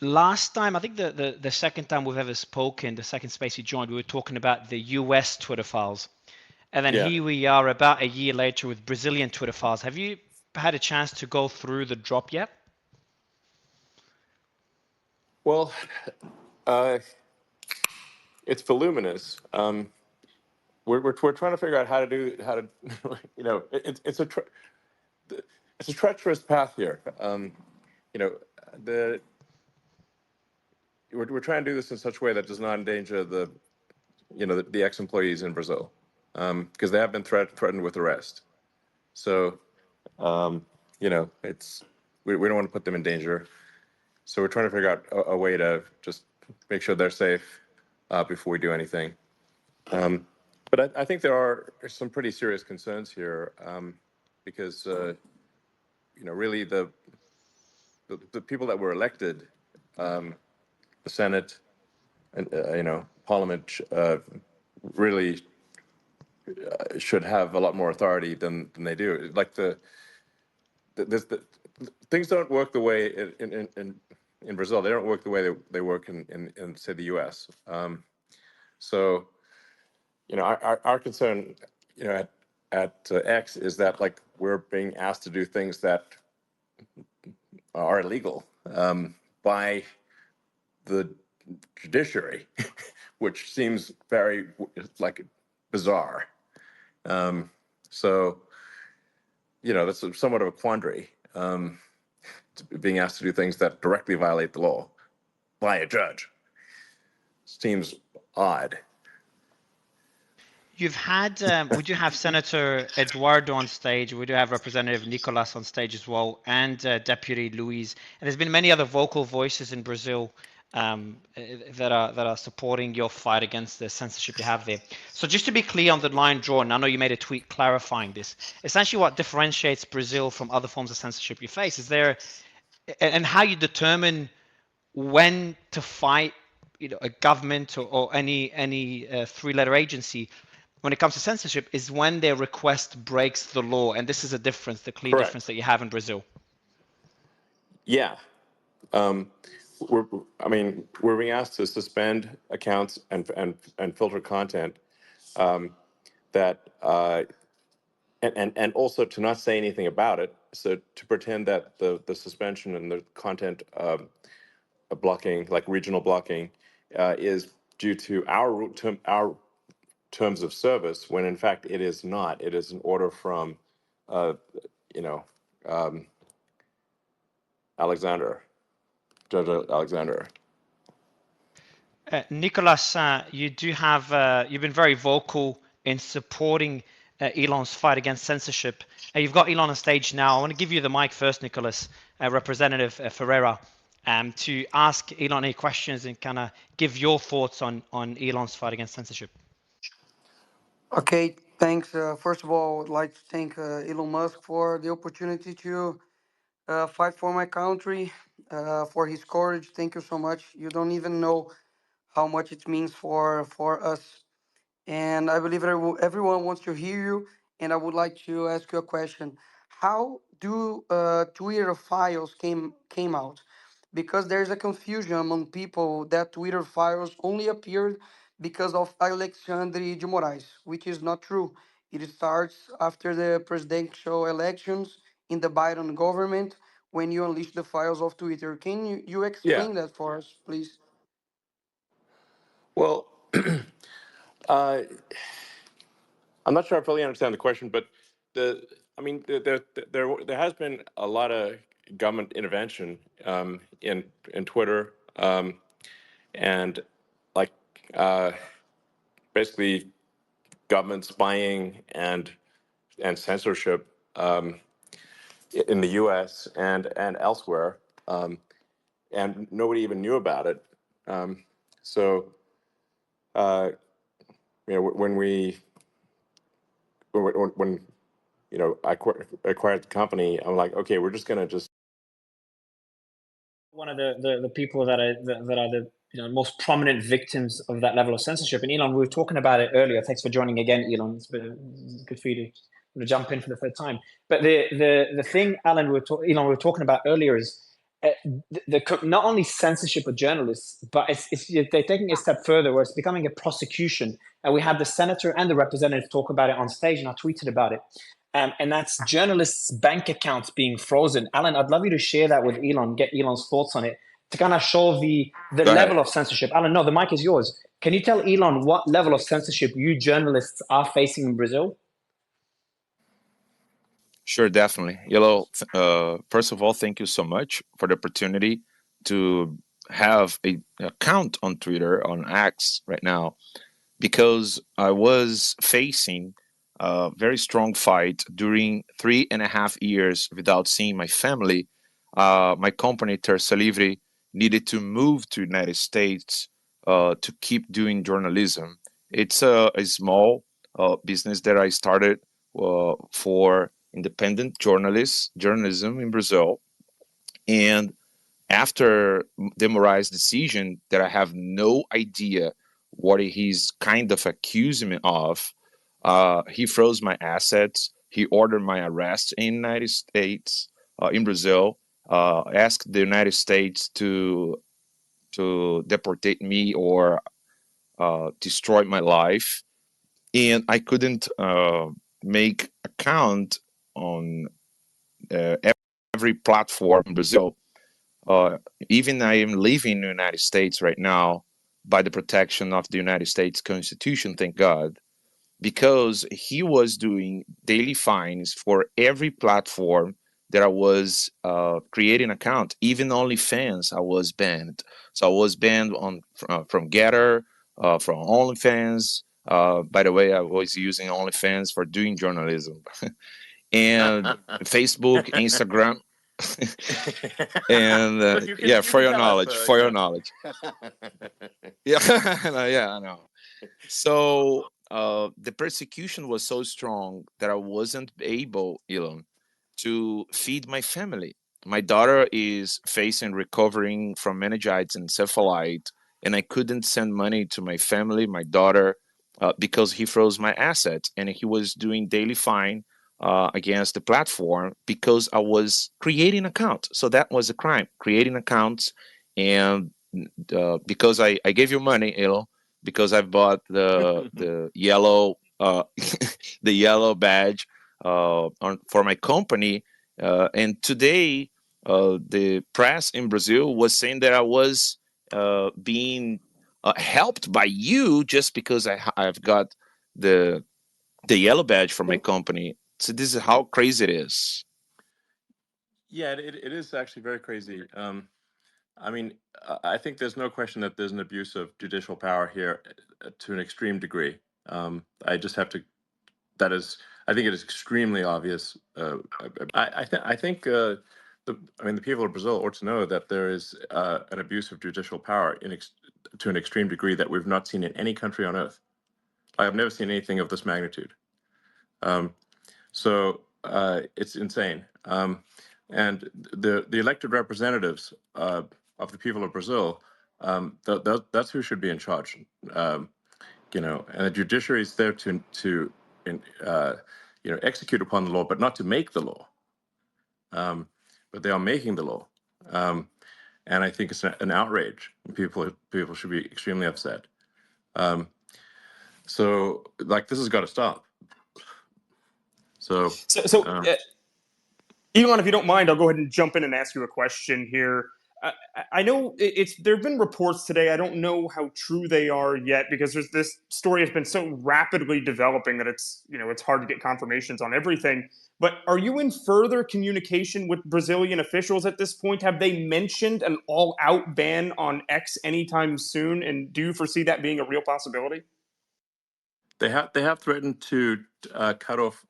last time, I think the second time we've ever spoken, the second space you joined, we were talking about the US Twitter files. And then Yeah. here we are about a year later with Brazilian Twitter files. Have you had a chance to go through the drop yet? Well, it's voluminous. We're trying to figure out how to it's a treacherous path here. You know, the we're trying to do this in such a way that does not endanger the ex-employees in Brazil, because they have been threatened with arrest. So it's we don't want to put them in danger. So we're trying to figure out a way to just make sure they're safe before we do anything. But I think there are some pretty serious concerns here, because really the people that were elected, the Senate and Parliament, really should have a lot more authority than they do. Like the things don't work the way in Brazil. They don't work the way they work in say the U.S. So our concern at X is that like we're being asked to do things that are illegal by the judiciary, which seems very like bizarre. So that's somewhat of a quandary, being asked to do things that directly violate the law by a judge. Seems odd. You've had, we do have Senator Eduardo on stage. We do have Representative Nikolas on stage as well, and Deputy Luis. And there's been many other vocal voices in Brazil that are supporting your fight against the censorship you have there. So just to be clear on the line drawn, I know you made a tweet clarifying this. Essentially, what differentiates Brazil from other forms of censorship you face is there, and how you determine when to fight, a government or any three-letter agency when it comes to censorship is when their request breaks the law. And this is a difference, the clear Correct. difference that you have in Brazil. Yeah. We're being asked to suspend accounts and filter content, that and also to not say anything about it. So to pretend that the suspension and the content blocking, like regional blocking, is due to our terms of service, when in fact it is not. It is an order from, Judge Alexander. Nicholas, you do have, you've been very vocal in supporting Elon's fight against censorship. You've got Elon on stage now. I want to give you the mic first, Nicholas, Representative Ferreira, to ask Elon any questions and kind of give your thoughts on Elon's fight against censorship. Okay, thanks. First of all, I'd like to thank Elon Musk for the opportunity to fight for my country, for his courage. Thank you so much. You don't even know how much it means for us. And I believe everyone wants to hear you. And I would like to ask you a question. How do Twitter files came out? Because there's a confusion among people that Twitter files only appeared because of Alexandre de Moraes, which is not true. It starts after the presidential elections in the Biden government when you unleash the files of Twitter. Can you Yeah. explain that for us, please? Well, I'm not sure I fully understand the question, but there has been a lot of government intervention in Twitter, and like basically government spying and censorship in the U.S. and elsewhere, and nobody even knew about it. So when I acquired the company, I'm like, okay, we're just gonna just. One of the people that are the most prominent victims of that level of censorship. And Elon, we were talking about it earlier. Thanks for joining again, Elon. It's good for you to jump in for the third time. But the thing, Elon, we were talking about earlier is not only censorship of journalists, but they're taking it a step further where it's becoming a prosecution. And we had the senator and the representative talk about it on stage, and I tweeted about it. And that's journalists' bank accounts being frozen. Allan, I'd love you to share that with Elon, get Elon's thoughts on it, to kind of show the level of censorship. Allan, no, the mic is yours. Can you tell Elon what level of censorship you journalists are facing in Brazil? Sure, definitely. First of all, thank you so much for the opportunity to have an account on Twitter, on X right now, because I was facing a very strong fight during 3.5 years without seeing my family. My company, Terça Livre, needed to move to United States to keep doing journalism. It's a small business that I started for independent journalism in Brazil. And after the Moraes decision that I have no idea what he's kind of accusing me of, he froze my assets. He ordered my arrest in the United States, in Brazil, asked the United States to deportate me or destroy my life. And I couldn't make account on every platform in Brazil. Even I am living in the United States right now by the protection of the United States Constitution, thank God, because he was doing daily fines for every platform that I was creating an account. Even OnlyFans, I was banned. So I was banned from Getter, from OnlyFans. By the way, I was using OnlyFans for doing journalism. And Facebook, Instagram. And yeah, for your knowledge. Yeah, yeah, I know. So the persecution was so strong that I wasn't able, Elon, to feed my family. My daughter is facing recovering from meningitis and encephalite, and I couldn't send money to my family, my daughter, because he froze my assets, and he was doing daily fine against the platform because I was creating accounts. So that was a crime, creating accounts, and because I gave you money, Elon, because I bought the yellow the yellow badge for my company. And today, the press in Brazil was saying that I was being helped by you just because I've got the yellow badge for my company. So this is how crazy it is. Yeah, it is actually very crazy. I mean, I think there's no question that there's an abuse of judicial power here to an extreme degree. I just have to. I think it is extremely obvious. I think the people of Brazil ought to know that there is an abuse of judicial power to an extreme degree that we've not seen in any country on earth. I have never seen anything of this magnitude. So it's insane. And the elected representatives of the people of Brazil, that's who should be in charge. And the judiciary is there to execute upon the law, but not to make the law. But they are making the law, and I think it's an outrage. People should be extremely upset. So, this has got to stop. So Elon, if you don't mind, I'll go ahead and jump in and ask you a question here. I know there have been reports today. I don't know how true they are yet because this story has been so rapidly developing that it's hard to get confirmations on everything. But are you in further communication with Brazilian officials at this point? Have they mentioned an all-out ban on X anytime soon? And do you foresee that being a real possibility? They have threatened to cut off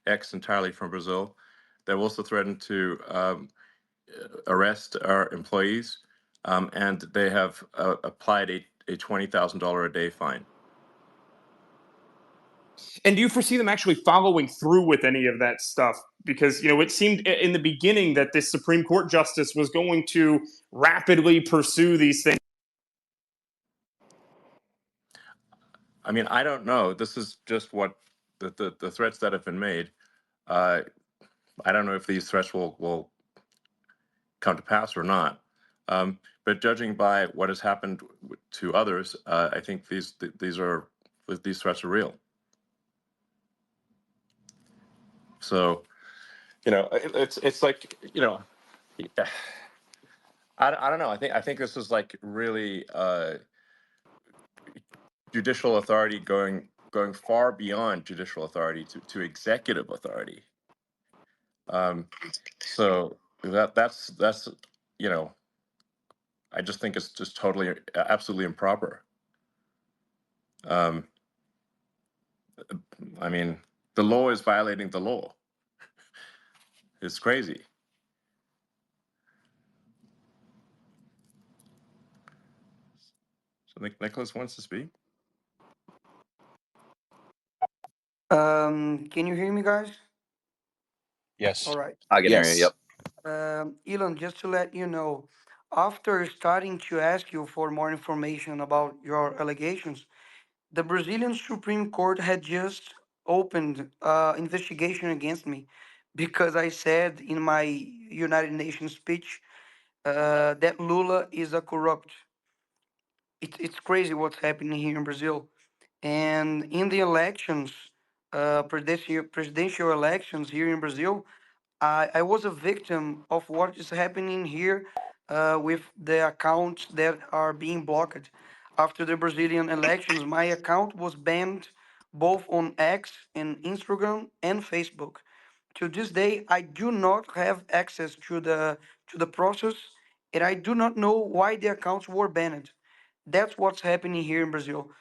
X entirely from Brazil. They've also threatened to arrest our employees, and they have applied a $20,000 a day fine. And do you foresee them actually following through with any of that stuff? Because, it seemed in the beginning that this Supreme Court justice was going to rapidly pursue these things. I mean, I don't know. This is just what the threats that have been made. I don't know if these threats will come to pass or not. But judging by what has happened to others, I think these threats are real. So, it's like, I don't know. I think this is like really judicial authority going far beyond judicial authority to executive authority. So that's I just think it's just totally, absolutely improper. I mean, the law is violating the law. It's crazy. So I think Nicholas wants to speak. Can you hear me, guys? Yes. All right. I can hear you. Yep. Elon, just to let you know, after starting to ask you for more information about your allegations, the Brazilian Supreme Court had just opened investigation against me because I said in my United Nations speech that Lula is a corrupt. It's crazy what's happening here in Brazil. And in the elections, presidential elections here in Brazil, I was a victim of what is happening here with the accounts that are being blocked. After the Brazilian elections, my account was banned both on X and Instagram and Facebook. To this day, I do not have access to the process, and I do not know why the accounts were banned. That's what's happening here in Brazil.